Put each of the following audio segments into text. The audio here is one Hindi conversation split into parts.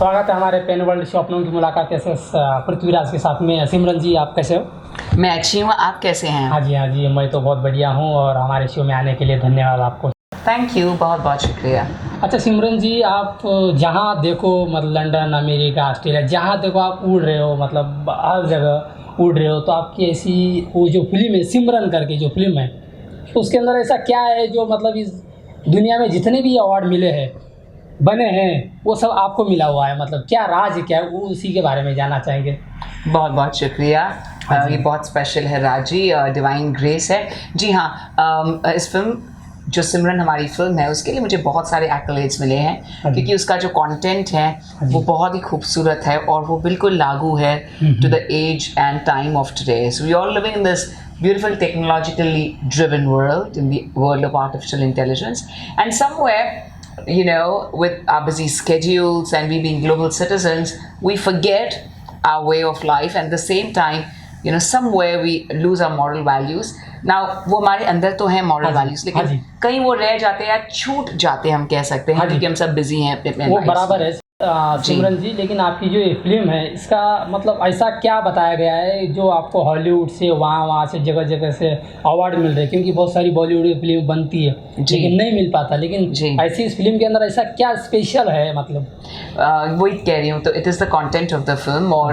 स्वागत है हमारे पेन वर्ल्ड शो अपनों की मुलाकात ऐसे पृथ्वीराज के साथ में। सिमरन जी, आप कैसे हो? मैं अच्छी हूँ, आप कैसे हैं? हाँ जी, मैं तो बहुत बढ़िया हूँ और हमारे शो में आने के लिए धन्यवाद आपको। थैंक यू, बहुत बहुत शुक्रिया। अच्छा सिमरन जी, आप जहाँ देखो मतलब लंदन, अमेरिका, ऑस्ट्रेलिया, जहाँ देखो आप उड़ रहे हो, मतलब हर जगह उड़ रहे हो। तो आपकी ऐसी वो जो फिल्म है सिमरन करके जो फिल्म है, तो उसके अंदर ऐसा क्या है जो मतलब इस दुनिया में जितने भी अवार्ड मिले हैं, बने हैं, वो सब आपको मिला हुआ है? मतलब क्या राज क्या है, वो उसी के बारे में जानना चाहेंगे। बहुत बहुत शुक्रिया। ये बहुत स्पेशल है राजी, डिवाइन ग्रेस है। जी हाँ, इस फिल्म जो सिमरन हमारी फिल्म है उसके लिए मुझे बहुत सारे एक्कलेड्स मिले हैं क्योंकि उसका जो कंटेंट है वो बहुत ही खूबसूरत है और वो बिल्कुल लागू है to the age and time of today. So we are living in this beautiful technologically driven world, in the world of artificial intelligence, and somewhere, you know, with our busy schedules and we being global citizens, we forget our way of life, and at the same time, you know, somewhere we lose our moral values. Now वो हमारे अंदर तो है moral values, लेकिन कहीं वो रह जाते हैं या छूट जाते हैं, हम कह सकते हैं, क्योंकि हम सब बिजी हैं अपने वो बराबर है सिमरन जी। लेकिन आपकी जो ये फिल्म है इसका मतलब ऐसा क्या बताया गया है जो आपको हॉलीवुड से वहाँ से जगह जगह से अवार्ड मिल रहे हैं? क्योंकि बहुत सारी बॉलीवुड की फिल्म बनती है लेकिन नहीं मिल पाता, लेकिन ऐसी इस फिल्म के अंदर ऐसा क्या स्पेशल है? मतलब वही कह रही हूँ, तो it is the content of the film. और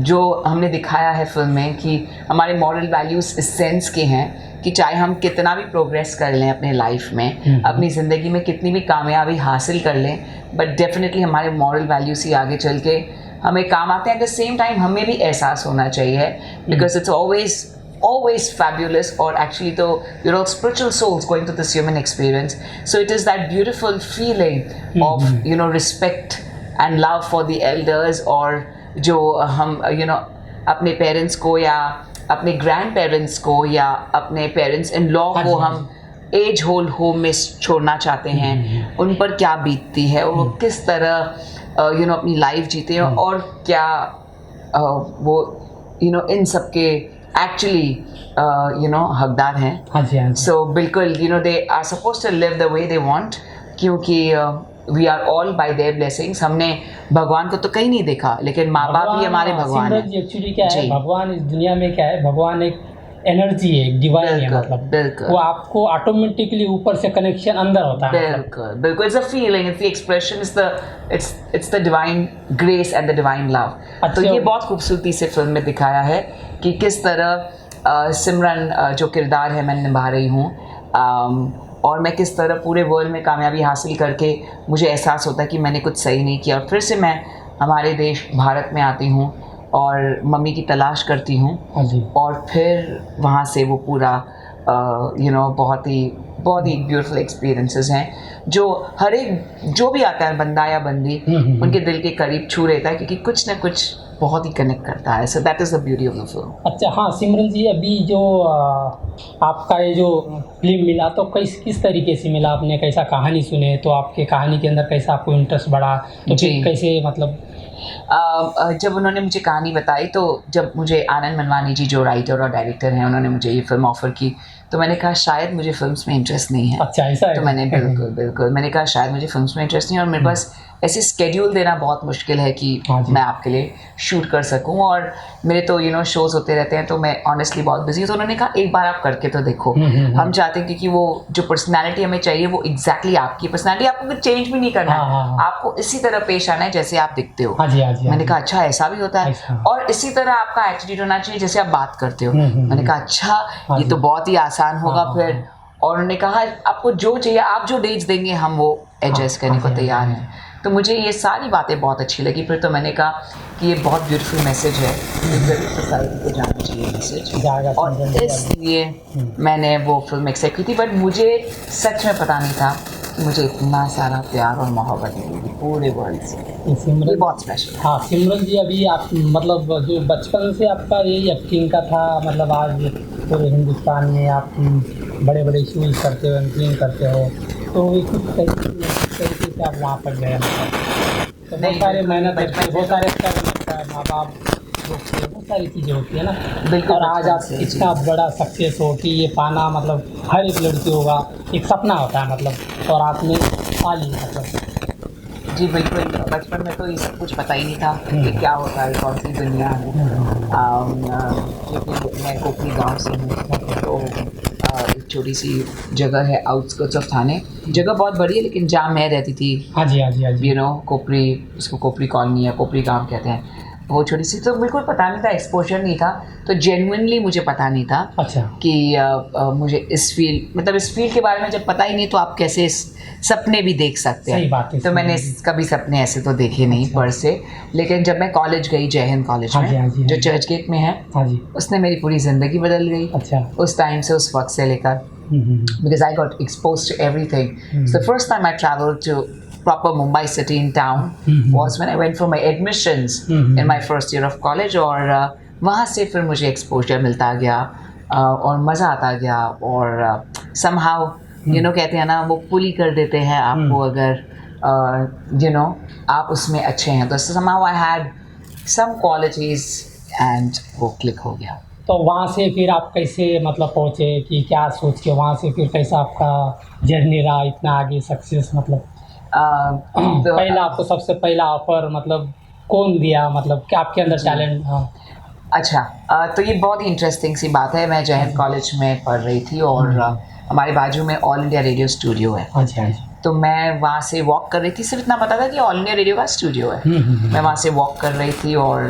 जो हमने दिखाया है फिल्म में कि हमारे मॉरल वैल्यूज़ इस सेंस के हैं कि चाहे हम कितना भी प्रोग्रेस कर लें अपने लाइफ में, अपनी ज़िंदगी में कितनी भी कामयाबी हासिल कर लें, बट डेफिनेटली हमारे मॉरल वैल्यूज़ ही आगे चल के हमें काम आते हैं। एट द सेम टाइम हमें भी एहसास होना चाहिए, because it's always fabulous, or actually though you're all spiritual souls going through this human experience, so it is that beautiful feeling of, you know, respect and love for the elders, और जो हम अपने पेरेंट्स को या अपने ग्रैंड पेरेंट्स को या अपने पेरेंट्स इन लॉ को हम एज होल्ड होम में छोड़ना चाहते हैं, उन पर क्या बीतती है और वो किस तरह अपनी लाइफ जीते हैं और क्या वो इन सब के एक्चुअली हकदार हैं। सो बिल्कुल they are suppose to live the way they want, क्योंकि we are all by their blessings. हमने भगवान को तो कहीं नहीं देखा, लेकिन माँ बाप ही हमारे भगवान हैं। एक्चुअली क्या है भगवान इस दुनिया में? क्या है भगवान? एक एनर्जी है, एक डिवाइन है, मतलब वो आपको ऑटोमेटिकली ऊपर से कनेक्शन अंदर होता है। बिल्कुल it's a feeling, it's the expression, it's the divine grace and the divine love. तो ये बहुत खूबसूरती से फिल्म में दिखाया है कि किस तरह सिमरन जो किरदार है मैं निभा रही हूँ, और मैं किस तरह पूरे वर्ल्ड में कामयाबी हासिल करके मुझे एहसास होता है कि मैंने कुछ सही नहीं किया, और फिर से मैं हमारे देश भारत में आती हूँ और मम्मी की तलाश करती हूँ, और फिर वहाँ से वो पूरा बहुत ही ब्यूटीफुल एक्सपीरियंसेस हैं जो हर एक जो भी आता है बंदा या बंदी उनके दिल के करीब छू रहता है, क्योंकि कुछ ना कुछ बहुत ही कनेक्ट करता है। So that is the beauty of the film. अच्छा हाँ सिमरन जी, अभी जो आपका ये जो फिल्म मिला तो किस तरीके से मिला? आपने कैसा कहानी सुने तो आपके कहानी के अंदर कैसा आपको इंटरेस्ट बढ़ा? तो कैसे मतलब जब उन्होंने मुझे कहानी बताई, तो जब मुझे आनंद मनवानी जी जो राइटर और डायरेक्टर हैं उन्होंने मुझे ये फिल्म ऑफ़र की, तो मैंने कहा शायद मुझे फिल्म्स में इंटरेस्ट नहीं है। अच्छा ऐसा है? तो मैंने बिल्कुल मैंने कहा शायद मुझे फिल्म्स में इंटरेस्ट नहीं है और मेरे पास ऐसे स्केड्यूल देना बहुत मुश्किल है कि मैं आपके लिए शूट कर सकूं, और मेरे तो शोज़ होते रहते हैं, तो मैं ऑनेस्टली बहुत बिजी हूँ। तो उन्होंने कहा एक बार आप करके तो देखो। हम चाहते हैं क्योंकि वो जो पर्सनैलिटी हमें चाहिए वो एग्जैक्टली आपकी पर्सनैलिटी, आपको कुछ चेंज भी नहीं करना है, आपको इसी तरह पेश आना है जैसे आप दिखते हो। मैंने कहा अच्छा ऐसा भी होता है, और इसी तरह आपका एटीट्यूड होना चाहिए जैसे आप बात करते हो। मैंने कहा अच्छा ये तो बहुत ही आसान होगा फिर। और उन्होंने कहा आपको जो चाहिए, आप जो डेट्स देंगे हम वो एडजस्ट करने को तैयार हैं। तो मुझे ये सारी बातें बहुत अच्छी लगी। फिर तो मैंने कहा कि ये बहुत ब्यूटीफुल मैसेज है, सोसाइटी को जानना चाहिए मैसेज, और इसलिए मैंने वो फिल्म एक्सेप्ट की थी। बट मुझे सच में पता नहीं था कि मुझे इतना सारा प्यार और मोहब्बत मिलेगी पूरे वर्ल्ड से। ये बहुत स्पेशल है। हाँ सिमरन जी, अभी आप मतलब जो बचपन से आपका यही एक्टिंग का था, मतलब आज पूरे हिंदुस्तान में आप बड़े बड़े शूज़ करते हो, एक्टिंग करते हो, तो किस तरीके से आप वहाँ पर गए? तो बहुत सारे मेहनत करते हैं, बहुत सारे माँ बाप, बहुत सारी चीज़ें होती है ना। बिल्कुल। और आज आप इतना बड़ा सक्सेस हो कि ये पाना मतलब हर एक लड़की होगा एक सपना होता है, मतलब, और आपने पा लिया मतलब। जी बिल्कुल, बचपन में तो ये सब कुछ पता ही नहीं था कि क्या होता है, कौन सी दुनिया है। क्योंकि मैं कोपरी गांव से हूँ, तो एक छोटी सी जगह है आउटस्कर्ट्स ऑफ थाने। जगह बहुत बड़ी है, लेकिन जहाँ मैं रहती थी, हाँ जी, हाँ जी, हाँ जी। यू नो, कोपरी, उसको कोपरी कॉलोनी या कोपरी गांव कहते हैं, वो छोटी सी, तो बिल्कुल पता नहीं था, एक्सपोजर नहीं था, तो जेन्युइनली मुझे पता नहीं था अच्छा। कि मुझे इस फील्ड, मतलब इस फील्ड के बारे में जब पता ही नहीं तो आप कैसे सपने भी देख सकते सही हैं। बात है, तो मैंने कभी सपने ऐसे तो देखे नहीं अच्छा। पर से। लेकिन जब मैं कॉलेज गई, जय हिंद कॉलेज हाँ में, जी, हाँ जी, हाँ जो जी। चर्च गेट में है, हाँ जी। उसने मेरी पूरी ज़िंदगी बदल गई अच्छा। उस टाइम से, उस वक्त से लेकर, because I got exposed to everything. So the first time I traveled to proper Mumbai city in town was when I went for my admissions in my first year of college, और वहाँ से फिर मुझे exposure मिलता गया, और मज़ा आता गया, और somehow you know, कहते हैं ना, वो पुली कर देते हैं आपको, अगर you know आप उसमें अच्छे हैं तो। somehow I had some qualities and वो क्लिक हो गया। तो वहाँ से फिर आप कैसे मतलब पहुँचे, कि क्या सोच के वहाँ से फिर कैसा आपका जर्नी रहा इतना आगे सक्सेस, मतलब तो पहला आपको सबसे पहला ऑफर मतलब कौन दिया, मतलब क्या आपके अंदर टैलेंट? हाँ। अच्छा, तो ये बहुत ही इंटरेस्टिंग सी बात है। मैं जय हिंद कॉलेज में पढ़ रही थी, और हमारे बाजू में ऑल इंडिया रेडियो स्टूडियो है। हाँ जी, हाँ जी। तो मैं वहाँ से वॉक कर रही थी, सिर्फ इतना पता था कि ऑल इंडिया रेडियो का स्टूडियो है। मैं वहाँ से वॉक कर रही थी, और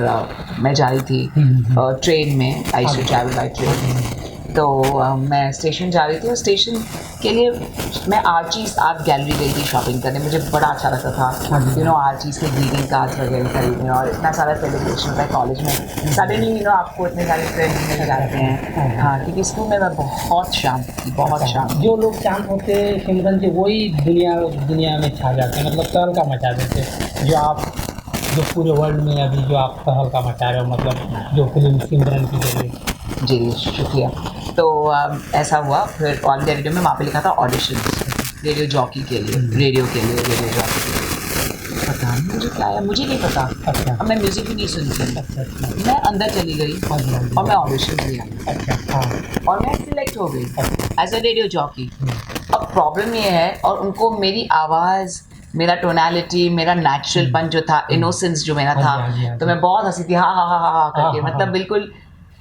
मैं जा रही थी ट्रेन में, आई टू ट्रैवल बाई ट्रेन। तो मैं स्टेशन जा रही थी, और स्टेशन के लिए मैं आर्चीज़ आर्ट गैलरी गई थी शॉपिंग करने। मुझे बड़ा अच्छा लगता था, यू नो, आर्चीज़ के ग्रीटिंग कार्ड्स वगैरह खरीदने, और इतना सारा सेलिब्रेशन होता है कॉलेज में। सडनली यू नो आपको इतने सारे फ्रेंड्स मिल जाते हैं। हाँ, क्योंकि स्कूल में मैं बहुत शांत थी, बहुत शांत। जो लोग शांत होते सिमरन जी, वही दुनिया में छा जाते हैं, मतलब तहलका मचा देते। जो पूरे वर्ल्ड में अभी जो आप तहलका मचा रहे हो, मतलब जो फिल्म सिमरन की जरिए। जी शुक्रिया। तो ऐसा हुआ, फिर ऑल इंडिया रेडियो में वहाँ पे लिखा था ऑडिशन रेडियो जॉकी के लिए, रेडियो जॉकी के लिए। पता नहीं मुझे क्या है, मुझे नहीं पता। अच्छा। अब मैं म्यूज़िक भी नहीं सुनती। अच्छा। मैं अंदर चली गई, और मैं ऑडिशन दिया। अच्छा। हाँ। और मैं सिलेक्ट हो गई एज अ रेडियो जॉकी। अब प्रॉब्लम ये है, और उनको मेरी आवाज़, मेरा टोनैलिटी, मेरा नेचुरलपन जो था, इनोसेंस जो मेरा था, तो मैं बहुत हंसी थी, हाँ हाँ हाँ हाँ हाँ करके, मतलब बिल्कुल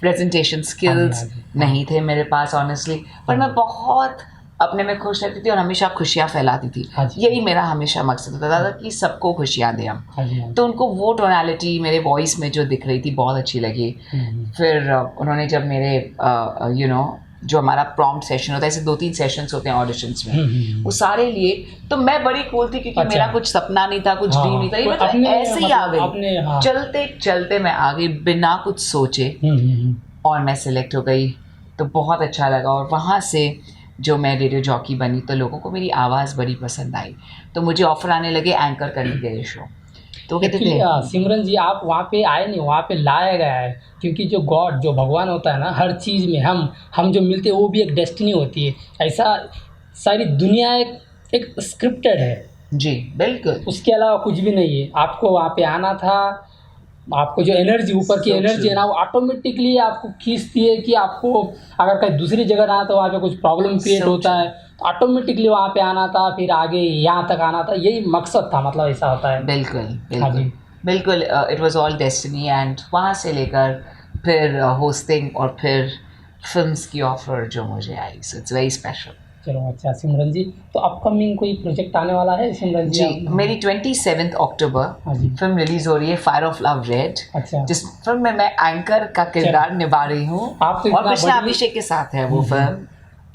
प्रेजेंटेशन स्किल्स नहीं थे मेरे पास ऑनेस्टली। पर मैं बहुत अपने में खुश रहती थी, और हमेशा खुशियाँ फैलाती थी। यही मेरा हमेशा मकसद होता था कि सबको खुशियाँ दें हम। तो उनको वो टोनैलिटी मेरे वॉइस में जो दिख रही थी बहुत अच्छी लगी। फिर उन्होंने जब मेरे यू नो जो हमारा प्रॉम्प्ट सेशन होता है, ऐसे 2-3 सेशंस होते हैं ऑडिशंस में, वो सारे लिए, तो मैं बड़ी कूल थी, क्योंकि मेरा कुछ सपना नहीं था, कुछ ड्रीम नहीं था, ये मतलब ऐसे ही आ गई, चलते चलते मैं आ गई बिना कुछ सोचे, और मैं सिलेक्ट हो गई। तो बहुत अच्छा लगा, और वहाँ से जो मैं रेडियो जॉकी बनी, तो लोगों को मेरी आवाज़ बड़ी पसंद आई, तो मुझे ऑफर आने लगे एंकर करने के लिए शो। तो कहते थे सिमरन जी, आप वहाँ पे आए नहीं, वहाँ पे लाया गया है, क्योंकि जो गॉड, जो भगवान होता है ना, हर चीज़ में हम जो मिलते हैं वो भी एक डेस्टिनी होती है। ऐसा सारी दुनिया एक स्क्रिप्टेड है। जी बिल्कुल, उसके अलावा कुछ भी नहीं है। आपको वहाँ पे आना था, आपको जो एनर्जी, ऊपर की एनर्जी है ना, वो ऑटोमेटिकली आपको खींचती है कि आपको अगर कहीं दूसरी जगह ना, तो वहाँ पे कुछ प्रॉब्लम क्रिएट होता है, तो ऑटोमेटिकली वहाँ पे आना था, फिर आगे यहाँ तक आना था, यही मकसद था, मतलब ऐसा होता है। बिल्कुल हाँ जी, बिल्कुल, it was all destiny. And वहाँ से लेकर फिर होस्टिंग, और फिर फिल्म्स की ऑफर जो मुझे आई, सो इट्स वेरी स्पेशल। चलो अच्छा सिमरन जी, तो अपकमिंग कोई प्रोजेक्ट आने वाला है सिमरन जी? मेरी 27 अक्टूबर फिल्म रिलीज हो रही है, फायर ऑफ लव रेड। अच्छा। जिस फिल्म में मैं एंकर का किरदार निभा रही हूँ, और कृष्णा अभिषेक के साथ है वो film,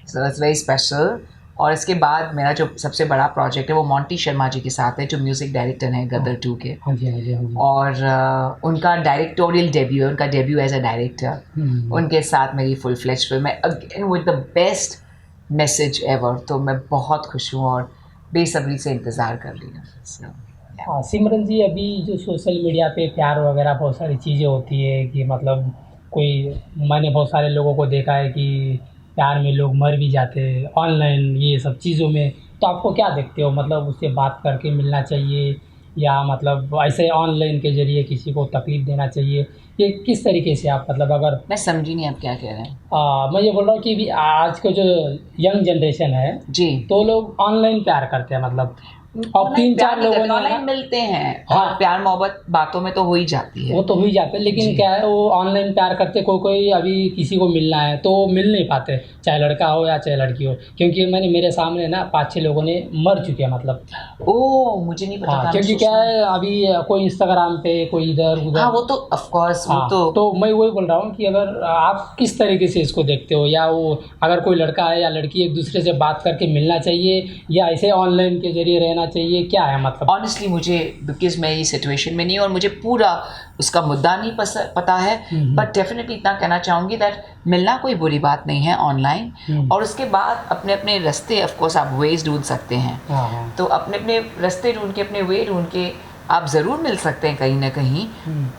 so it's very special. और इसके बाद मेरा जो सबसे बड़ा प्रोजेक्ट है वो मोंटी शर्मा जी के साथ है, जो म्यूज़िक डायरेक्टर हैं गदर 2 के। हाँ जी, हाँ जी, हाँ जी। और उनका डायरेक्टोरियल डेब्यू है, उनका डेब्यू एज अ डायरेक्टर। उनके साथ मेरी फुल फ्लेज फिल्म है, again with the best message ever. तो मैं बहुत खुश हूँ, और बेसब्री से इंतज़ार कर रही हूँ। हाँ सिमरन जी, अभी जो सोशल मीडिया पे प्यार वगैरह बहुत सारी चीज़ें होती है, कि मतलब मैंने बहुत सारे लोगों को देखा है कि प्यार में लोग मर भी जाते हैं ऑनलाइन, ये सब चीज़ों में। तो आपको क्या देखते हो, मतलब उससे बात करके मिलना चाहिए, या मतलब ऐसे ऑनलाइन के ज़रिए किसी को तकलीफ़ देना चाहिए, ये किस तरीके से आप, मतलब अगर मैं समझी नहीं आप क्या कह रहे हैं। मैं ये बोल रहा हूँ कि आज का जो यंग जनरेशन है जी, तो लोग ऑनलाइन प्यार करते हैं, मतलब और 3-4 लोगों ने ऑनलाइन मिलते हैं हाँ। और प्यार मोहब्बत बातों में तो हो ही जाती है। वो तो हो ही जाते हैं, लेकिन क्या है वो ऑनलाइन प्यार करते, कोई कोई अभी किसी को मिलना है तो वो मिल नहीं पाते, चाहे लड़का हो या चाहे लड़की हो, क्योंकि मेरे सामने ना 5-6 लोगों ने मर चुके हैं मतलब। ओह, मुझे नहीं पता था। हाँ, मैं क्योंकि क्या सोचता है अभी कोई इंस्टाग्राम पे, कोई इधर हूँ। उधर। हाँ, वो तो ऑफ कोर्स, वो हाँ, तो तो मैं वही बोल रहा हूँ कि अगर आप किस तरीके से इसको देखते हो, या वो अगर कोई लड़का है या लड़की एक दूसरे से बात करके मिलना चाहिए या ऐसे ऑनलाइन के जरिए रहना चाहिए, क्या है मतलब? ऑनेस्टली मुझे, बिकॉज मैं ये सिचुएशन में नहीं हूँ और मुझे पूरा उसका मुद्दा नहीं पता है, बट डेफिनेटली इतना कहना चाहूँगी दैट मिलना कोई बुरी बात नहीं है ऑनलाइन, और उसके बाद अपने अपने रास्ते, ऑफ कोर्स आप वेज ढूंढ सकते हैं। हाँ हाँ। तो अपने अपने रास्ते ढूंढ के, अपने वे ढूंढ के आप ज़रूर मिल सकते हैं कहीं ना कहीं,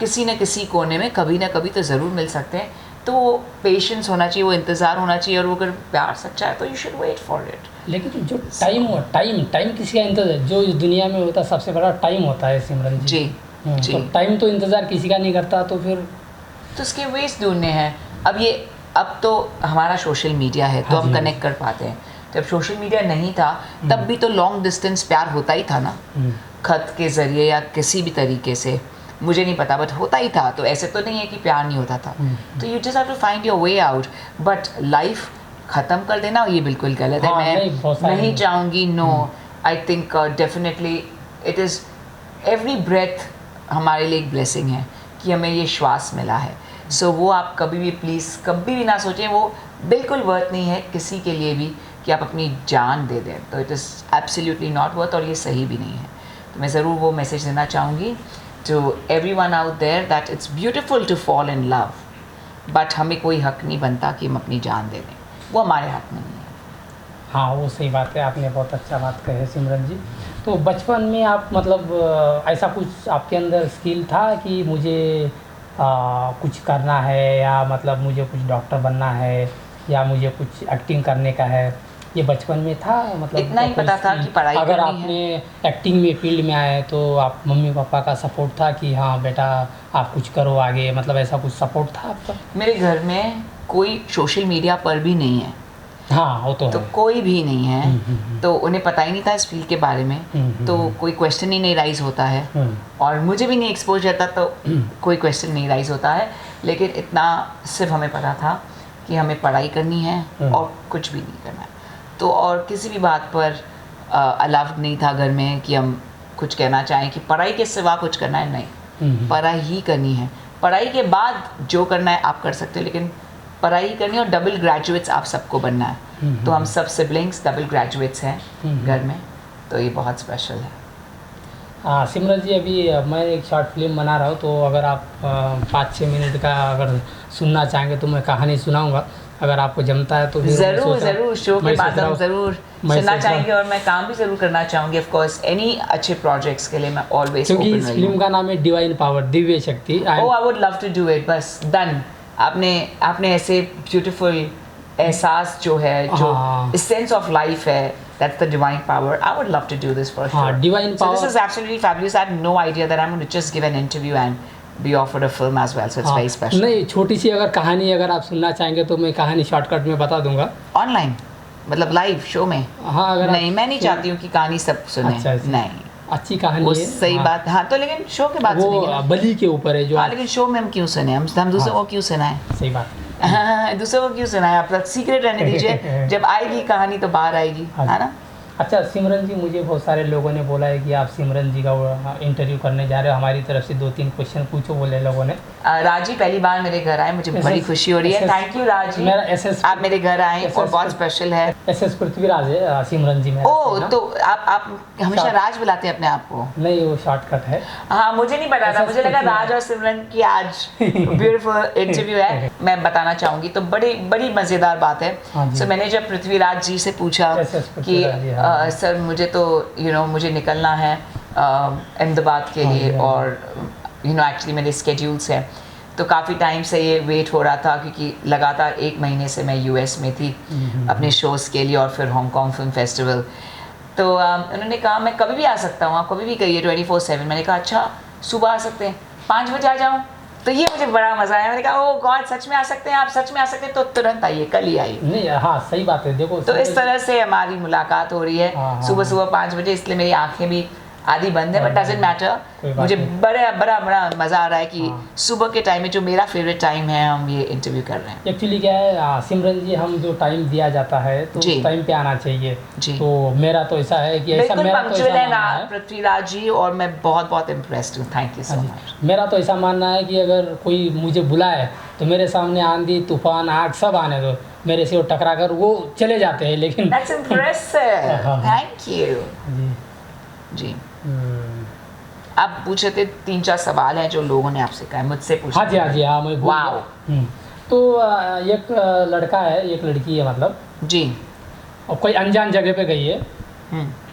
किसी न किसी कोने में कभी ना कभी तो ज़रूर मिल सकते हैं। तो वो पेशेंस होना चाहिए, वो इंतज़ार होना चाहिए, और वो अगर प्यार सच्चा है तो you should wait for it. लेकिन जो टाइम किसी का इंतजार, जो इस दुनिया में होता है सबसे बड़ा टाइम होता है सिमरन जी। जी। तो टाइम तो इंतजार किसी का नहीं करता, तो फिर तो उसके वेज ढूंढने हैं। अब तो हमारा सोशल मीडिया है, तो हाँ हम जी। कनेक्ट कर पाते हैं। जब सोशल मीडिया नहीं था तब भी तो लॉन्ग डिस्टेंस प्यार होता ही था ना, खत के ज़रिए या किसी भी तरीके से, मुझे नहीं पता बट होता ही था। तो ऐसे तो नहीं है कि प्यार नहीं होता था। तो you just have to find your way out, but life ख़त्म कर देना ये बिल्कुल गलत है। हाँ, मैं नहीं चाहूँगी। No, I think definitely it is, every breath हमारे लिए एक ब्लेसिंग है कि हमें ये श्वास मिला है। सो वो आप कभी भी प्लीज़ कभी भी ना सोचें, वो बिल्कुल वर्थ नहीं है किसी के लिए भी कि आप अपनी जान दे दें। तो it is absolutely not worth, और ये सही भी नहीं है। तो मैं ज़रूर वो मैसेज देना चाहूँगी to everyone out there that it's beautiful to fall in love, but हमें कोई हक नहीं बनता कि हम अपनी जान दे दें, वो हमारे हाथ में नहीं है। हाँ, वो सही बात है, आपने बहुत अच्छा बात कही है सिमरन जी। तो बचपन में आप मतलब ऐसा कुछ आपके अंदर स्किल था कि मुझे कुछ करना है, या मतलब मुझे कुछ डॉक्टर बनना है, या मुझे कुछ एक्टिंग करने का है, ये बचपन में था मतलब? इतना ही पता था कि पढ़ाई अगर करनी आपने एक्टिंग में फील्ड में आए तो आप मम्मी पापा का सपोर्ट था कि हाँ बेटा आप कुछ करो आगे, मतलब ऐसा कुछ सपोर्ट था आपका? मेरे घर में कोई सोशल मीडिया पर भी नहीं है। हाँ, वो तो तो है। कोई भी नहीं है, तो उन्हें पता ही नहीं था इस फील्ड के बारे में, तो कोई क्वेश्चन ही नहीं राइज होता है, और मुझे भी नहीं एक्सपोज रहता, तो कोई क्वेश्चन नहीं राइज होता है। लेकिन इतना सिर्फ हमें पता था कि हमें पढ़ाई करनी है और कुछ भी नहीं करना है। तो और किसी भी बात पर अलाउड नहीं था घर में कि हम कुछ कहना चाहें कि पढ़ाई के सिवा कुछ करना है, नहीं, पढ़ाई ही करनी है। पढ़ाई के बाद जो करना है आप कर सकते हो, लेकिन पढ़ाई करनी, और डबल ग्रेजुएट्स आप सबको बनना है। तो हम सब सिबलिंग्स डबल ग्रेजुएट्स हैं घर में, तो ये बहुत स्पेशल है। हाँ सिमरन जी, अभी मैं एक शॉर्ट फिल्म बना रहा हूँ, तो अगर आप 5-6 मिनट का अगर सुनना चाहेंगे तो मैं कहानी सुनाऊंगा, अगर आपको जमता है तो फिर ज़रूर शो के बाद हम ज़रूर सुनना चाहेंगे, और मैं काम भी ज़रूर करना चाहूँगी ऑफ कोर्स। एनी अच्छे प्रोजेक्ट्स के लिए मैं ऑलवेज ओपन क्योंकि इस फिल्म का नाम है डिवाइन पावर, दिव्य शक्ति। Oh, I would love to do it, बस डन। आपने ऐसे ब्यूटीफुल एहसास जो है, जो सेंस ऑफ लाइफ है, that's the divine power. I would love to do this for sure. Divine power. So this is absolutely fabulous. I had no idea that I'm going to just give an interview and be offered a film as well. So it's very special. नहीं, छोटी सी अगर कहानी अगर आप सुनना चाहेंगे तो मैं कहानी शॉर्टकट में बता दूंगा। ऑनलाइन मतलब लाइव शो में? हाँ, अगर नहीं, मैं नहीं चाहती हूँ कि कहानी सब सुने। अच्छा, नहीं, अच्छी कहानी वो है। सही बात। हाँ, तो लेकिन शो के बाद सुनेंगे वो बलि के ऊपर है जो। हाँ, लेकिन शो में हम क्यों सुने? हम दूसरों को क्यों सुनाएं? सही बात। दूसरों को क्यों सुनाएं? आप सीक्रेट रहने दीजिए, जब आएगी कहानी तो बाहर आएगी, है ना? अच्छा सिमरन जी, मुझे बहुत सारे लोगों ने बोला है कि आप सिमरन जी का इंटरव्यू करने जा रहे हो, हमारी तरफ से 2-3 क्वेश्चन पूछो बोले लोगों ने। राजी पहली बार मेरे घर आए, मुझे बड़ी खुशी हो रही है। थैंक यू राजी, मेरा एसएस आप मेरे घर आए और बहुत स्पेशल है। एसएस पृथ्वीराज है सिमरन जी मेरा। ओह, तो आप हमेशा राज बुलाते हैं अपने आप को? नहीं, वो शॉर्टकट है। हाँ, मुझे नहीं पता था, मुझे लगा राज और सिमरन की आज ब्यूटीफुल इंटरव्यू है। मैं बताना चाहूँगी, तो बड़ी मज़ेदार बात है। सो मैंने जब पृथ्वीराज जी से पूछा कि सर मुझे तो मुझे निकलना है अहमदाबाद के लिए, और एक्चुअली मेरे स्केड्यूल्स हैं, तो काफ़ी टाइम से ये वेट हो रहा था, क्योंकि लगातार 1 महीने से मैं यूएस में थी अपने शोज़ के लिए, और फिर हांगकांग फिल्म फेस्टिवल। तो उन्होंने कहा मैं कभी भी आ सकता हूँ, आप कभी भी कहिए 24/7। मैंने कहा अच्छा, सुबह आ सकते हैं, 5 बजे आ जाऊँ? तो ये मुझे बड़ा मजा आया, मैंने कहा ओ गॉड सच में आ सकते हैं आप, सच में आ सकते हैं, तो तुरंत आइए, कल ही आई। नहीं हाँ सही बात है, देखो तो इस तरह से हमारी मुलाकात हो रही है सुबह सुबह 5 बजे, इसलिए मेरी आंखें भी आधी बंद है, बट डजंट मैटर। मुझे बड़ा मजा आ रहा है कि सुबह के टाइम में जो मेरा फेवरेट टाइम है, हम ये इंटरव्यू कर रहे हैं। एक्चुअली क्या है सिमरन जी, हम जो टाइम दिया जाता है तो उस टाइम पे आना चाहिए जी। तो मेरा तो ऐसा है कि ऐसा मेरा तो ऐसा मानना है पृथ्वीराज जी, और मैं बहुत बहुत इम्प्रेस्ड हूँ, थैंक यू सो मच। मेरा तो ऐसा मानना है कि अगर कोई मुझे बुलाए तो मेरे सामने आंधी तूफान आग सब आने दो, मेरे से वो टकरा कर वो चले जाते हैं, लेकिन दैट्स इम्प्रेसिव, थैंक यू जी। आप पूछे थे 3-4 सवाल हैं जो लोगों ने आपसे कहा, मुझसे पूछा। हाँ जी हाँ मैं वाओ। तो एक लड़का है एक लड़की है मतलब जी, और कोई अनजान जगह पे गई है,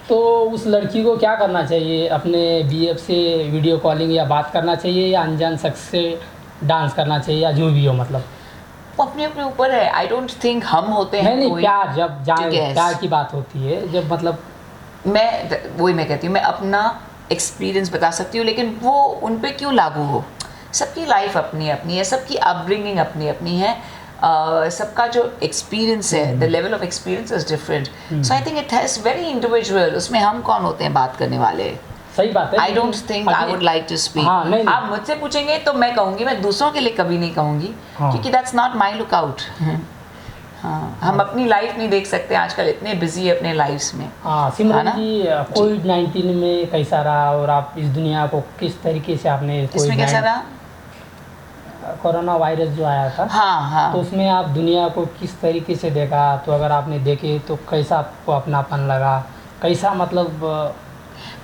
तो उस लड़की को क्या करना चाहिए? अपने बीएफ से वीडियो कॉलिंग या बात करना चाहिए, या अनजान शख्स से डांस करना चाहिए, या जो भी हो मतलब वो अपने अपने ऊपर है। आई डोंट थिंक हम होते हैं नहीं प्यार जब प्यार की बात होती है, जब मतलब मैं कहती हूँ, मैं अपना एक्सपीरियंस बता सकती हूँ, लेकिन वो उन पे क्यों लागू हो? सबकी लाइफ अपनी अपनी है, सबकी अपब्रिंगिंग अपनी अपनी है, सबका जो एक्सपीरियंस है, the level of experience is different, so I think it has very individual. उसमें हम कौन होते हैं बात करने वाले? सही बात है। I don't think I would like to speak. आप मुझसे पूछेंगे तो मैं कहूँगी, मैं दूसरों के लिए कभी नहीं कहूँगी, क्योंकि that's not my look out. हाँ, हम अपनी लाइफ नहीं देख सकते आजकल, इतने बिजी है अपने लाइफ्स में। हाँ सिमरन जी, कोविड-19 में कैसा रहा, और आप इस दुनिया को किस तरीके से आपने इसमें कैसा रहा? कोरोना वायरस जो आया था, हाँ, तो उसमें आप दुनिया को किस तरीके से देखा? तो अगर आपने देखे तो कैसा आपको अपनापन लगा, कैसा मतलब?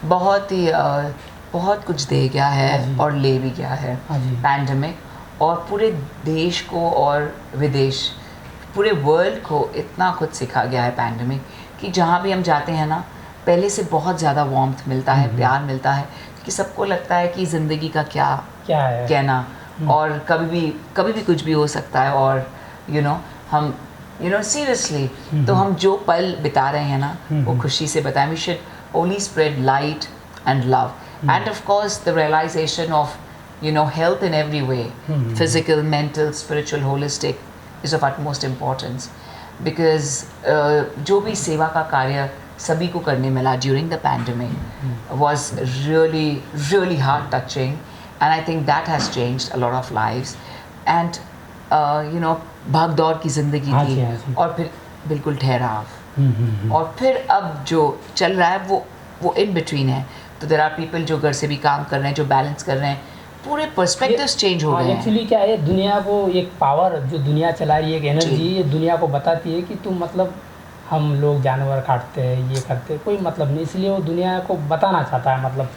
बहुत कुछ दे गया है और ले भी गया है पैंडेमिक, और पूरे देश को और विदेश, पूरे वर्ल्ड को इतना कुछ सिखा गया है पैंडेमिक, कि जहाँ भी हम जाते हैं ना, पहले से बहुत ज़्यादा वार्मथ मिलता है, प्यार मिलता है, क्योंकि सबको लगता है कि ज़िंदगी का क्या है कहना, और कभी भी कुछ भी हो सकता है, और हम सीरियसली, तो हम जो पल बिता रहे हैं ना, वो खुशी से बताएं। We should only spread light and love, and of course the realisation of health in every way, physical, mental, spiritual, holistic is of utmost importance, because जो भी सेवा का कार्य सभी को करने मिला during the pandemic was really heart touching, and I think that has changed a lot of lives, and भाग दौड़ की ज़िंदगी थी, और फिर बिल्कुल ठहराव, और फिर अब जो चल रहा है वो in between है। तो there are people जो घर से भी काम कर रहे हैं, जो बैलेंस कर रहे हैं, पूरे पर्सपेक्टिव्स चेंज हो गए हैं। एक्चुअली क्या है, दुनिया को एक पावर जो दुनिया चला रही है, एक एनर्जी, ये दुनिया को बताती है कि तुम मतलब हम लोग जानवर काटते हैं, ये करते हैं, कोई मतलब नहीं, इसलिए वो दुनिया को बताना चाहता है मतलब।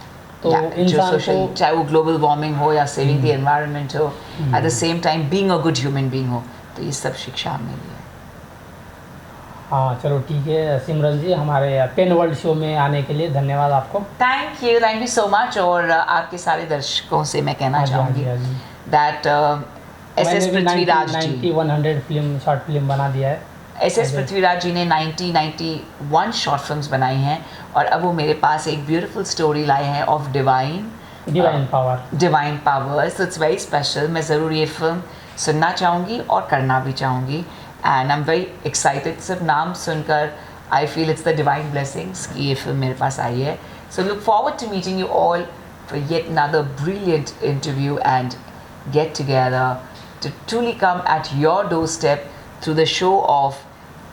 तो इंसान को, चाहे वो ग्लोबल वार्मिंग हो या सेविंग द एनवायरनमेंट हो, at the same time being a good human being हो, तो ये सब शिक्षा हमें ली है। हाँ चलो ठीक है सिमरन जी, हमारे पेन वर्ल्ड शो में आने के लिए धन्यवाद आपको। Thank you so much. और आपके सारे दर्शकों से मैं कहना चाहूँगी that SS Prithviraj ji 100 film, short film बना दिया है। SS पृथ्वीराज जी ने 91 शॉर्ट फिल्म्स बनाई हैं, और अब वो मेरे पास एक ब्यूटीफुल स्टोरी लाए हैं of divine power. So it's very special. मैं ज़रूर ये फिल्म सुनना चाहूँगी और करना भी चाहूँगी, and I am very excited. सिर्फ नाम सुनकर I feel it's the divine blessings कि ये फिल्म मेरे पास आई है। So look forward to meeting you all for yet another brilliant interview and get together to truly come at your doorstep through the show of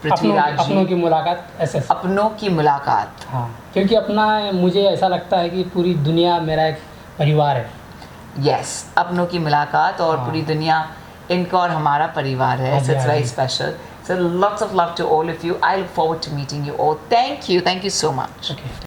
Prithviraj ji. अपनों की मुलाकात, अपनों की मुलाकात। हाँ, क्योंकि अपना, मुझे ऐसा लगता है कि पूरी दुनिया मेरा एक परिवार है। यस, अपनों की मुलाकात, और पूरी दुनिया इनका और हमारा परिवार है। So it's very special. So lots of love to all of you. I look forward to meeting you all. Thank you so much. Okay.